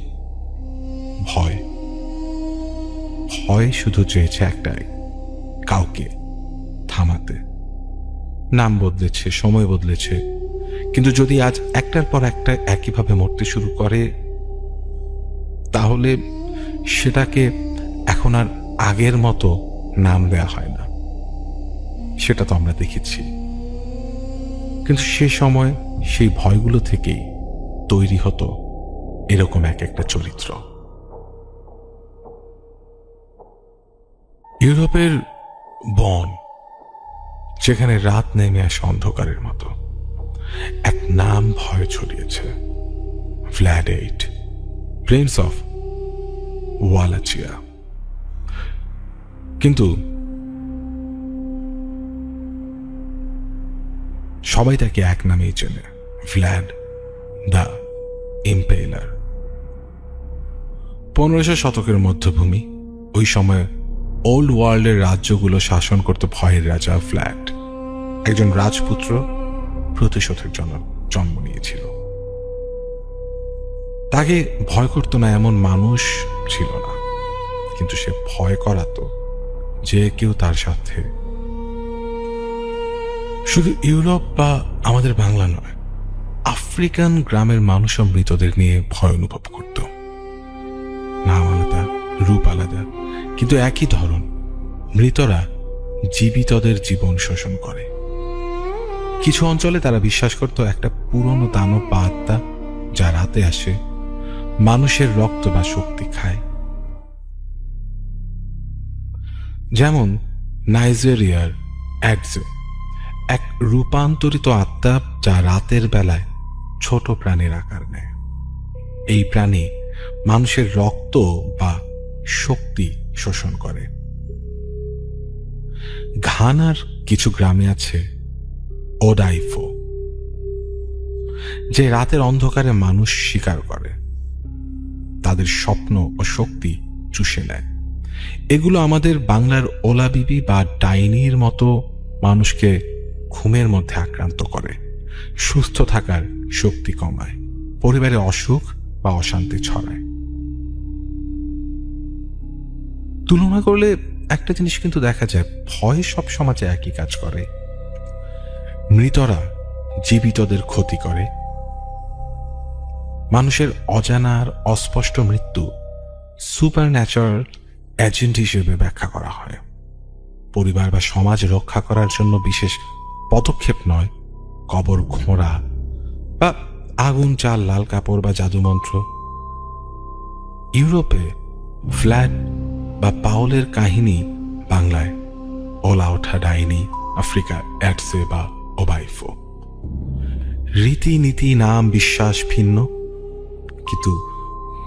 ভয় ভয় শুধু চেয়েছে একটাই, কাউকে থামাতে। নাম বদলেছে, সময় বদলেছে, কিন্তু যদি আজ একটার পর একটা একইভাবে মরতে শুরু করে, তাহলে সেটাকে এখন আর আগের মতো নাম দেয়া হয় না। সেটা তো আমরা দেখেছি, কিন্তু সে সময় সেই ভয়গুলো থেকেই তৈরি হতো এরকম এক একটা চরিত্র। ইউরোপের বন, যেখানে রাত নেমে আসে অন্ধকারের মতো, এক নাম ভয় ছড়িয়েছে, ভ্ল্যাড VIII, প্রিন্স অফ ওয়ালাচিয়া। কিন্তু সবাই তাকে এক নামেই চেনে, ভ্ল্যাড দ্য ইম্পেলার। 1500 শতকের মধ্যভূমি, ওই সময় ওল্ড ওয়ার্ল্ডের রাজ্যগুলো শাসন করত ভয়ের রাজা ভ্ল্যাড। একজন রাজপুত্র প্রতিশোধের জন্য জন্ম নিয়েছিল। তাকে ভয় করত না এমন মানুষ ছিল না, কিন্তু সে ভয় করাতো যে কেউ তার সাথে। শুধু ইউরোপ বা আমাদের বাংলা নয়, আফ্রিকান গ্রামের মানুষও মৃতদের নিয়ে ভয় অনুভব করত। নাম আলাদা, রূপ আলাদা, কিন্তু একই ধরন। মৃতরা জীবিতদের জীবন শোষণ করে। কিছু অঞ্চলে তারা বিশ্বাস করত একটা পুরনো দানব বা আত্মা যা রাতে আসে, মানুষের রক্ত বা শক্তি খায়। যেমন নাইজেরিয়ার অ্যাডজে, এক রূপান্তরিত আত্মা যা রাতের বেলায় ছোট প্রাণীর আকার নেয়। এই প্রাণী মানুষের রক্ত বা শক্তি শোষণ করে। ঘানার কিছু গ্রামে আছে ওডাইফো, যে রাতের অন্ধকারে মানুষ শিকার করে, তাদের স্বপ্ন ও শক্তি চুষে নেয়। এগুলো আমাদের বাংলার ওলা বিবি বা ডাইনির মতো মানুষকে ঘুমের মধ্যে আক্রান্ত করে, সুস্থ থাকার শক্তি কমায়, পরিবারে অসুখ বা অশান্তি ছড়ায়। তুলনা করলে একটা জিনিস কিন্তু দেখা যায়, ভয় সব সমাজে একই কাজ করে। মৃতরা জীবিতদের ক্ষতি করে। মানুষের অজানা আর অস্পষ্ট মৃত্যু সুপার ন্যাচারাল এজেন্ট হিসেবে ব্যাখ্যা করা হয়। পরিবার বা সমাজ রক্ষা করার জন্য বিশেষ পদক্ষেপ নয়, কবর খোঁড়া বা আগুন, চাল, লাল কাপড় বা জাদুমন্ত্র। ইউরোপে ফ্ল্যাট বা পাওলের কাহিনী, বাংলায় ওলা ওঠা ডাইনি, আফ্রিকা অ্যাডসে বা ওবাইফো। রীতিনীতি, নাম, বিশ্বাস ভিন্ন, কিন্তু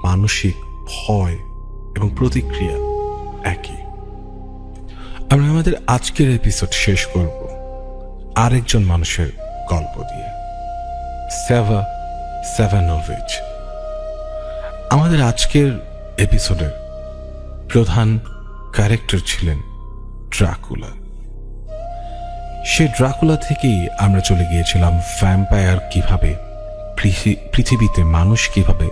মানসিক ভয় এবং প্রতিক্রিয়া একই। আমরা আমাদের আজকের এপিসোড শেষ করব আরেকজন মানুষের গল্প দিয়ে, সেভা সেভানোভিচ। আমাদের আজকের এপিসোডের প্রধান ক্যারেক্টার ছিলেন ড্রাকুলা। সে ড্রাকুলা থেকেই আমরা চলে গিয়েছিলাম ভ্যাম্পায়ার কিভাবে, পৃথিবীতে মানুষ কিভাবে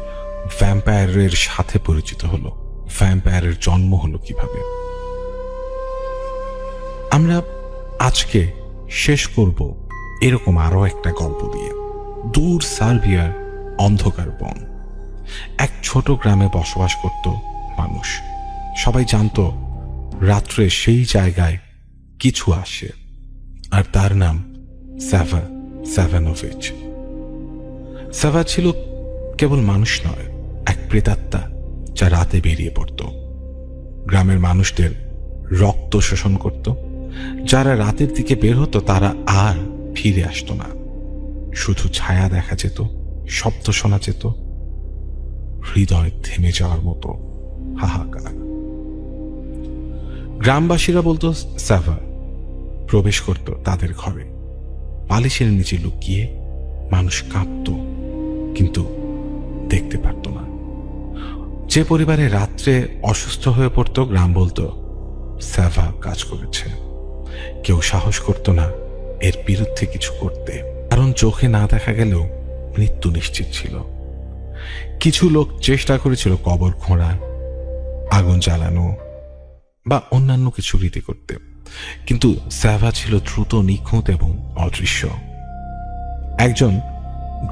ভ্যাম্পায়ারের সাথে পরিচিত হলো, ভ্যাম্পায়ারের জন্ম হলো কিভাবে। আমরা আজকে শেষ করব এরকম আরো একটা গল্প দিয়ে। দূর সার্বিয়ার অন্ধকার বন, এক ছোট গ্রামে বসবাস করত মানুষ। সবাই জানতো রাত্রে সেই জায়গায় কিছু আসে, আর তার নাম সেভা সেভানোভিচ। সেভা ছিল কেবল মানুষ নয়, এক প্রেতাত্মা যা রাতে বেরিয়ে পড়ত, গ্রামের মানুষদের রক্ত শোষণ করত। যারা রাতের দিকে বের হতো তারা আর ফিরে আসতো না, শুধু ছায়া দেখা যেত, শব্দ শোনা যেত, হৃদয় থেমে যাওয়ার মতো হাহাকার। গ্রামবাসীরা বলতো সেভা প্রবেশ করত তাদের ঘরে, বালিশের নিচে লুকিয়ে। মানুষ কাঁপত কিন্তু দেখতে পারত না। যে পরিবারে রাত্রে অসুস্থ হয়ে পড়ত, গ্রাম বলতো সেভা কাজ করেছে। কেউ সাহস করত না এর বিরুদ্ধে কিছু করতে, কারণ চোখে না দেখা গেলেও মৃত্যু নিশ্চিত ছিল। কিছু লোক চেষ্টা করেছিল কবর খোঁড়া, আগুন জ্বালানো বা অন্যান্য কিছু রীতি করতে, কিন্তু সেভা ছিল দ্রুত, নিখুঁত এবং অদৃশ্য। একজন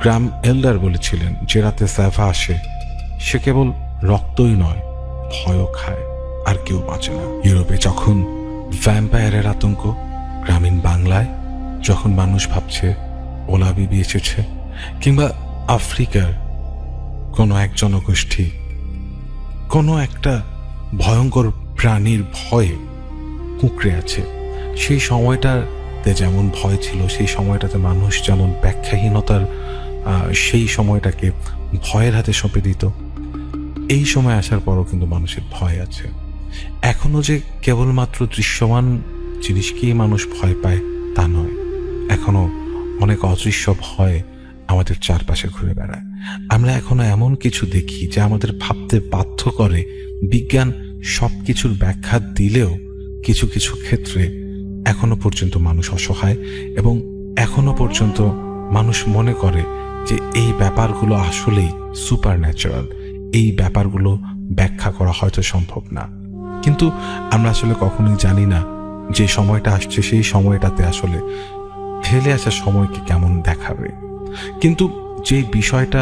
গ্রাম এল্ডার বলেছিলেন, যে রাতে সেভা আসে সে কেবল রক্তই নয়, ভয়ও খায়, আর কেউ বাঁচে না। ইউরোপে যখন ভ্যাম্পায়ারের আতঙ্ক, গ্রামীণ বাংলায় যখন মানুষ ভাবছে ওলা বিবি এসেছে, কিংবা আফ্রিকার কোনো এক জনগোষ্ঠী কোনো একটা ভয়ঙ্কর প্রাণীর ভয়ে কুঁকড়ে আছে, সেই সময়টাতে যেমন ভয় ছিল, সেই সময়টাতে মানুষ যেমন ব্যাখ্যাহীনতার সেই সময়টাকে ভয়ের হাতে সঁপে দিত, এই সময় আসার পরও কিন্তু মানুষের ভয় আছে। এখনো যে কেবলমাত্র দৃশ্যমান জিনিসকেই মানুষ ভয় পায় তা নয়, এখনো অনেক অদৃশ্য ভয় আমাদের চারপাশে ঘুরে বেড়ায়। আমরা এখনো এমন কিছু দেখি যা আমাদের ভাবতে বাধ্য করে। বিজ্ঞান সবকিছুর ব্যাখ্যা দিলেও কিছু কিছু ক্ষেত্রে এখনো পর্যন্ত মানুষ অসহায়, এবং এখনো পর্যন্ত মানুষ মনে করে যে এই ব্যাপারগুলো আসলেই সুপার ন্যাচারাল, এই ব্যাপারগুলো ব্যাখ্যা করা হয়তো সম্ভব না। কিন্তু আমরা আসলে কখনোই জানি না যে সময়টা আসছে সেই সময়টাতে আসলে ফেলে আসা সময়কে কেমন দেখাবে। কিন্তু যে বিষয়টা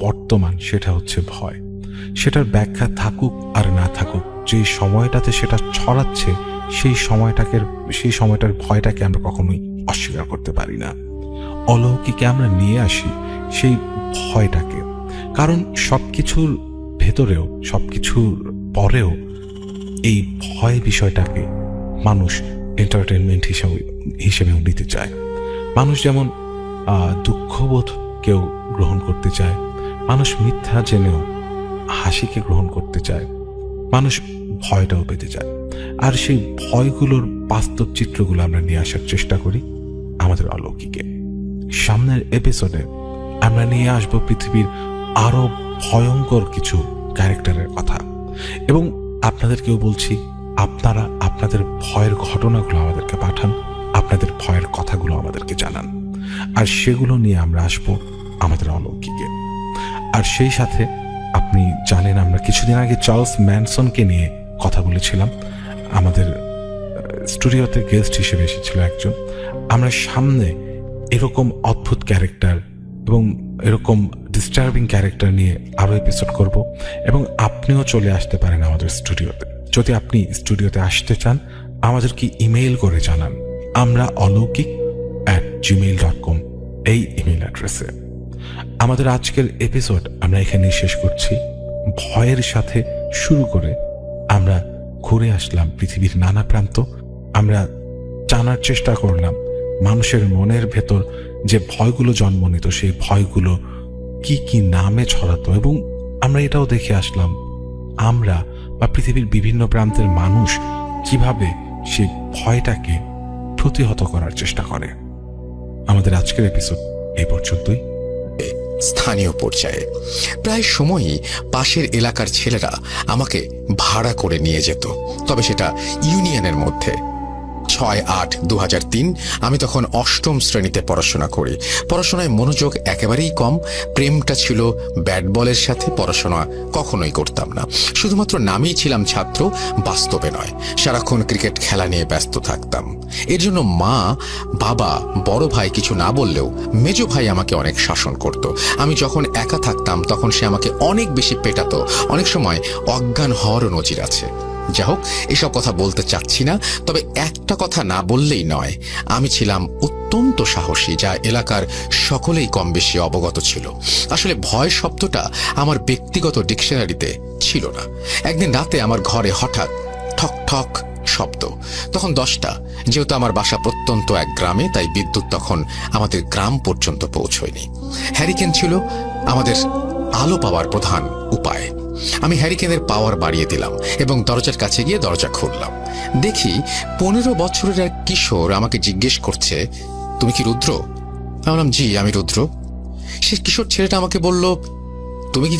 বর্তমান সেটা হচ্ছে ভয়। সেটার ব্যাখ্যা থাকুক আর না থাকুক, যে সময়টাতে সেটা ছড়াচ্ছে সেই সময়টার ভয়টাকে আমরা কখনোই অস্বীকার করতে পারি না। অলৌকিকে আমরা নিয়ে আসি সেই ভয়টাকে, কারণ সবকিছুর ভেতরেও, সবকিছুর পরেও এই ভয় বিষয়টাকে মানুষ এন্টারটেনমেন্ট হিসেবেও নিতে চায়। মানুষ যেমন দুঃখবোধ কেউ গ্রহণ করতে চায়, মানুষ মিথ্যা জেনেও হাসিকে গ্রহণ করতে চায়, মানুষ ভয়টাও পেতে চায়। আর সেই ভয়গুলোর বাস্তব চিত্রগুলো আমরা নিয়ে আসার চেষ্টা করি আমাদের অলৌকিকে। সামনের এপিসোডে আমরা নিয়ে আসবো পৃথিবীর আরো ভয়ঙ্কর কিছু ক্যারেক্টারের কথা, এবং আপনাদেরকেও বলছি আপনারা আপনাদের ভয়ের ঘটনাগুলো আমাদেরকে পাঠান, আপনাদের ভয়ের কথাগুলো আমাদেরকে জানান, আর সেগুলো নিয়ে আমরা আসবো আমাদের অলৌকিকে। আর সেই সাথে আপনি জানেন আমরা কিছুদিন আগে চার্লস ম্যানসনকে নিয়ে কথা বলেছিলাম। আমাদের স্টুডিওতে গেস্ট হিসেবে এসেছিল একজন। আমরা সামনে এরকম অদ্ভুত ক্যারেক্টার এবং এরকম ডিস্টার্বিং ক্যারেক্টার নিয়ে আরও এপিসোড করব, এবং আপনিও চলে আসতে পারেন আমাদের স্টুডিওতে। যদি আপনি স্টুডিওতে আসতে চান, আমাদেরকে ইমেইল করে জানান, আমরা অলৌকিক@gmail.com এই ইমেইল অ্যাড্রেসে। আমাদের আজকের এপিসোড আমরা এখানেই শেষ করছি। ভয়ের সাথে শুরু করে আমরা ঘুরে আসলাম পৃথিবীর নানা প্রান্ত। আমরা জানার চেষ্টা করলাম মানুষের মনের ভেতর যে ভয়গুলো জন্ম নিত, সেই ভয়গুলো কি কি নামে ছড়াতো, এবং আমরা এটাও দেখে আসলাম আমরা বা পৃথিবীর বিভিন্ন প্রান্তের মানুষ কিভাবে সেই ভয়টাকে প্রতিহত করার চেষ্টা করে। আমাদের আজকের এপিসোড এই পর্যন্তই। স্থানীয় পর্যায়ে প্রায় সময়ই পাশের এলাকার ছেলেরা আমাকে ভাড়া করে নিয়ে যেত, তবে সেটা ইউনিয়নের মধ্যে। 6-8-2003 আমি তখন 8ম শ্রেণীতে পড়াশোনা করি। পড়াশোনায় মনোযোগ একেবারেই কম। প্রেমটা ছিল ব্যাট বলের সাথে, পড়াশোনা কখনোই করতাম না। শুধুমাত্র নামেই ছিলাম ছাত্র, বাস্তবে নয়। সারাক্ষণ ক্রিকেট খেলা নিয়ে ব্যস্ত থাকতাম। এর জন্য মা, বাবা, বড় ভাই কিছু না বললেও মেজো ভাই আমাকে অনেক শাসন করত। আমি যখন একা থাকতাম তখন সে আমাকে অনেক বেশি পেটাতো, অনেক সময় অজ্ঞান হওয়ারও নজির আছে। যা হোক, এসব কথা বলতে চাচ্ছি না, তবে একটা কথা না বললেই নয়, আমি ছিলাম অত্যন্ত সাহসী, যা এলাকার সকলেই কম বেশি অবগত ছিল। আসলে ভয় শব্দটা আমার ব্যক্তিগত ডিকশনারিতে ছিল না। একদিন রাতে আমার ঘরে হঠাৎ ঠক ঠক শব্দ। তখন 10টা। যেহেতু আমার বাসা প্রত্যন্ত এক গ্রামে, তাই বিদ্যুৎ তখন আমাদের গ্রাম পর্যন্ত পৌঁছয়নি। হ্যারিকেন ছিল আমাদের আলো পাওয়ার প্রধান উপায়। আমি হ্যারিকেনের পাওয়ার বাড়িয়ে দিলাম এবং দরজার কাছে গিয়ে দরজা খুললাম। দেখি 15 বছরের এক কিশোর আমাকে জিজ্ঞেস করছে, তুমি কি রুদ্র? আমি বললাম, জি আমি রুদ্র। সে কিশোর ছেলেটা আমাকে বলল, তুমি কি